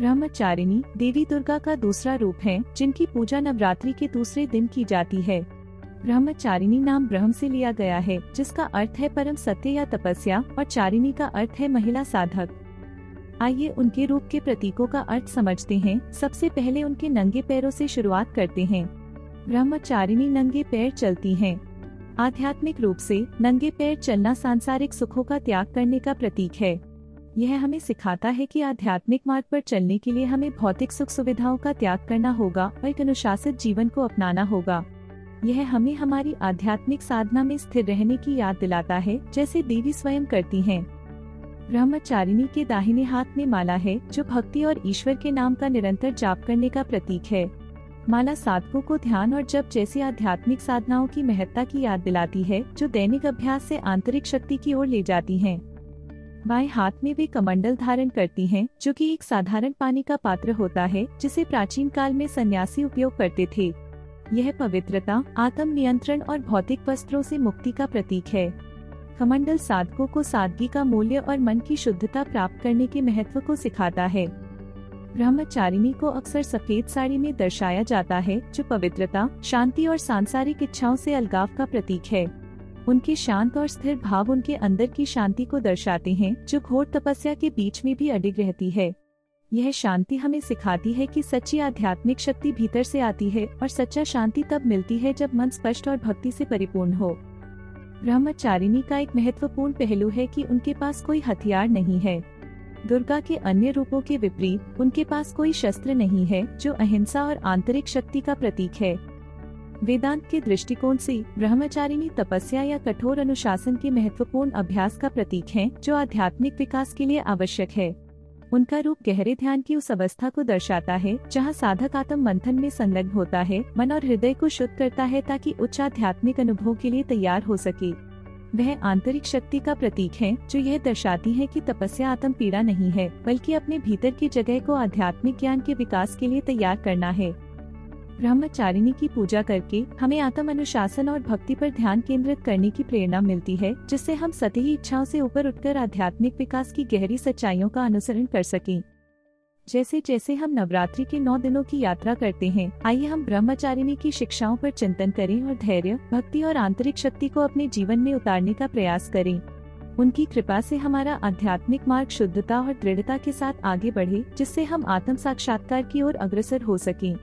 ब्रह्मचारिणी देवी दुर्गा का दूसरा रूप है, जिनकी पूजा नवरात्रि के दूसरे दिन की जाती है। ब्रह्मचारिणी नाम ब्रह्म से लिया गया है, जिसका अर्थ है परम सत्य या तपस्या, और चारिणी का अर्थ है महिला साधक। आइए उनके रूप के प्रतीकों का अर्थ समझते हैं। सबसे पहले उनके नंगे पैरों से शुरुआत करते हैं। ब्रह्मचारिणी नंगे पैर चलती हैं। आध्यात्मिक रूप से नंगे पैर चलना सांसारिक सुखों का त्याग करने का प्रतीक है। यह हमें सिखाता है कि आध्यात्मिक मार्ग पर चलने के लिए हमें भौतिक सुख सुविधाओं का त्याग करना होगा और एक अनुशासित जीवन को अपनाना होगा। यह हमें हमारी आध्यात्मिक साधना में स्थिर रहने की याद दिलाता है, जैसे देवी स्वयं करती हैं। ब्रह्मचारिणी के दाहिने हाथ में माला है, जो भक्ति और ईश्वर के नाम का निरंतर जाप करने का प्रतीक है। माला साधकों को ध्यान और जप जैसी आध्यात्मिक साधनाओं की महत्ता की याद दिलाती है, जो दैनिक अभ्यास से आंतरिक शक्ति की ओर ले जाती हैं। बाएं हाथ में वे कमंडल धारण करती हैं, जो कि एक साधारण पानी का पात्र होता है, जिसे प्राचीन काल में सन्यासी उपयोग करते थे। यह पवित्रता, आत्म नियंत्रण और भौतिक वस्त्रों से मुक्ति का प्रतीक है। कमंडल साधकों को सादगी का मूल्य और मन की शुद्धता प्राप्त करने के महत्व को सिखाता है। ब्रह्मचारिणी को अक्सर सफेद साड़ी में दर्शाया जाता है, जो पवित्रता, शांति और सांसारिक इच्छाओं से अलगाव का प्रतीक है। उनके शांत और स्थिर भाव उनके अंदर की शांति को दर्शाते हैं, जो घोर तपस्या के बीच में भी अडिग रहती है। यह शांति हमें सिखाती है कि सच्ची आध्यात्मिक शक्ति भीतर से आती है और सच्चा शांति तब मिलती है जब मन स्पष्ट और भक्ति से परिपूर्ण हो। ब्रह्मचारिणी का एक महत्वपूर्ण पहलू है कि उनके पास कोई हथियार नहीं है। दुर्गा के अन्य रूपों के विपरीत उनके पास कोई शस्त्र नहीं है, जो अहिंसा और आंतरिक शक्ति का प्रतीक है। वेदांत के दृष्टिकोण से ब्रह्मचारिणी तपस्या या कठोर अनुशासन के महत्वपूर्ण अभ्यास का प्रतीक है, जो आध्यात्मिक विकास के लिए आवश्यक है। उनका रूप गहरे ध्यान की उस अवस्था को दर्शाता है, जहां साधक आत्म मंथन में संलग्न होता है, मन और हृदय को शुद्ध करता है ताकि उच्च आध्यात्मिक अनुभव के लिए तैयार हो सके। वह आंतरिक शक्ति का प्रतीक है, जो यह दर्शाती है कि तपस्या आत्म पीड़ा नहीं है, बल्कि अपने भीतर की जगह को आध्यात्मिक ज्ञान के विकास के लिए तैयार करना है। ब्रह्मचारिणी की पूजा करके हमें आत्म अनुशासन और भक्ति पर ध्यान केंद्रित करने की प्रेरणा मिलती है, जिससे हम सतही इच्छाओं से ऊपर उठकर आध्यात्मिक विकास की गहरी सच्चाइयों का अनुसरण कर सकें। जैसे जैसे हम नवरात्रि के 9 दिनों की यात्रा करते हैं, आइए हम ब्रह्मचारिणी की शिक्षाओं पर चिंतन करें और धैर्य, भक्ति और आंतरिक शक्ति को अपने जीवन में उतारने का प्रयास करें। उनकी कृपा से हमारा आध्यात्मिक मार्ग शुद्धता और दृढ़ता के साथ आगे बढ़े, जिससे हम आत्म साक्षात्कार की ओर अग्रसर हो सकें।